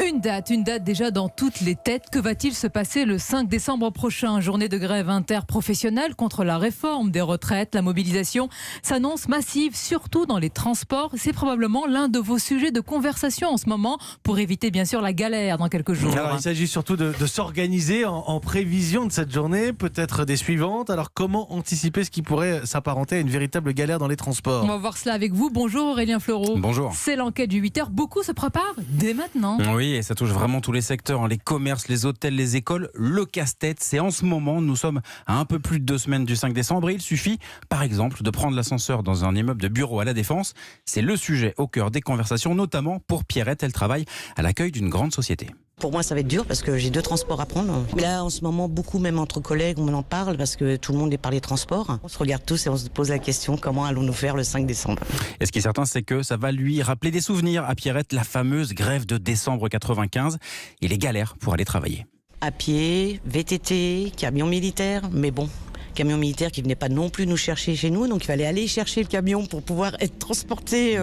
Une date déjà dans toutes les têtes. Que va-t-il se passer le 5 décembre prochain? Journée de grève interprofessionnelle contre la réforme des retraites. La mobilisation s'annonce massive, surtout dans les transports. C'est probablement l'un de vos sujets de conversation en ce moment pour éviter bien sûr la galère dans quelques jours. Alors, il s'agit surtout de s'organiser en prévision de cette journée, peut-être des suivantes. Alors comment anticiper ce qui pourrait s'apparenter à une véritable galère dans les transports? On va voir cela avec vous. Bonjour Aurélien Fleureau. Bonjour. C'est l'enquête du 8h. Beaucoup se préparent dès maintenant. Oui, et ça touche vraiment tous les secteurs, les commerces, les hôtels, les écoles. Le casse-tête, c'est en ce moment, nous sommes à un peu plus de 2 semaines du 5 décembre et il suffit, par exemple, de prendre l'ascenseur dans un immeuble de bureau à La Défense. C'est le sujet au cœur des conversations, notamment pour Pierrette. Elle travaille à l'accueil d'une grande société. Pour moi, ça va être dur parce que j'ai 2 transports à prendre. Mais là, en ce moment, beaucoup, même entre collègues, on en parle parce que tout le monde est par les transports. On se regarde tous et on se pose la question, comment allons-nous faire le 5 décembre? Et ce qui est certain, c'est que ça va lui rappeler des souvenirs à Pierrette, la fameuse grève de décembre 95 et les galères pour aller travailler. À pied, VTT, camion militaire, mais bon. Camion militaire qui venait pas non plus nous chercher chez nous, donc il fallait aller chercher le camion pour pouvoir être transporté.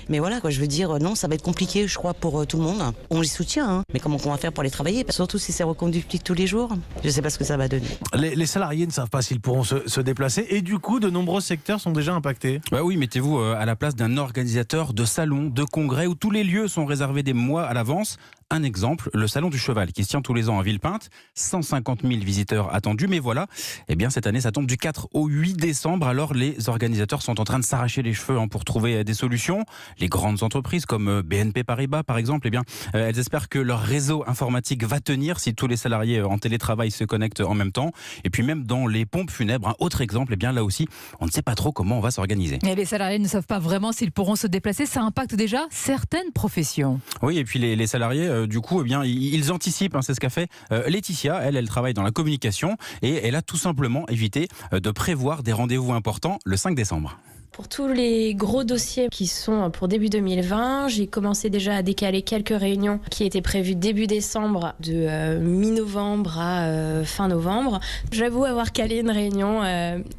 Mais voilà, quoi, je veux dire, non, ça va être compliqué, je crois, pour tout le monde. On les soutient, hein. Mais comment on va faire pour aller travailler? Surtout si c'est reconductible tous les jours. Je sais pas ce que ça va donner. Les salariés ne savent pas s'ils pourront se déplacer et du coup, de nombreux secteurs sont déjà impactés. Bah oui, mettez-vous à la place d'un organisateur de salons, de congrès où tous les lieux sont réservés des mois à l'avance. Un exemple, le Salon du Cheval qui se tient tous les ans à Villepinte. 150 000 visiteurs attendus, mais voilà, eh bien cette année ça tombe du 4 au 8 décembre. Alors les organisateurs sont en train de s'arracher les cheveux pour trouver des solutions. Les grandes entreprises comme BNP Paribas par exemple, eh bien elles espèrent que leur réseau informatique va tenir si tous les salariés en télétravail se connectent en même temps. Et puis même dans les pompes funèbres, un autre exemple, eh bien là aussi on ne sait pas trop comment on va s'organiser. Et les salariés ne savent pas vraiment s'ils pourront se déplacer. Ça impacte déjà certaines professions. Oui, et puis les salariés du coup, eh bien, ils anticipent, c'est ce qu'a fait Laetitia. Elle travaille dans la communication et elle a tout simplement évité de prévoir des rendez-vous importants le 5 décembre. Pour tous les gros dossiers qui sont pour début 2020, j'ai commencé déjà à décaler quelques réunions qui étaient prévues début décembre, de mi-novembre à fin novembre. J'avoue avoir calé une réunion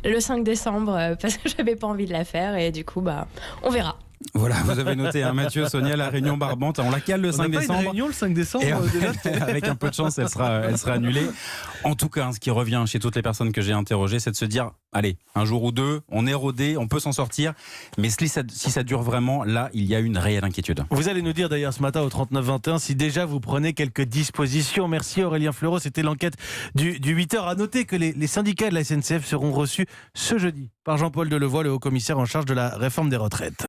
le 5 décembre parce que j'avais pas envie de la faire et du coup, on verra. Voilà, vous avez noté, Mathieu, Sonia, la réunion Barbante. On la cale le 5 décembre. Une réunion le 5 décembre. Et avec un peu de chance, elle sera annulée. En tout cas, ce qui revient chez toutes les personnes que j'ai interrogées, c'est de se dire, allez, un jour ou deux, on est rodé, on peut s'en sortir. Mais si ça dure vraiment, là, il y a une réelle inquiétude. Vous allez nous dire d'ailleurs ce matin au 39-21 si déjà vous prenez quelques dispositions. Merci Aurélien Fleureau, c'était l'enquête du 8h. À noter que les syndicats de la SNCF seront reçus ce jeudi par Jean-Paul Delevoye, le haut commissaire en charge de la réforme des retraites.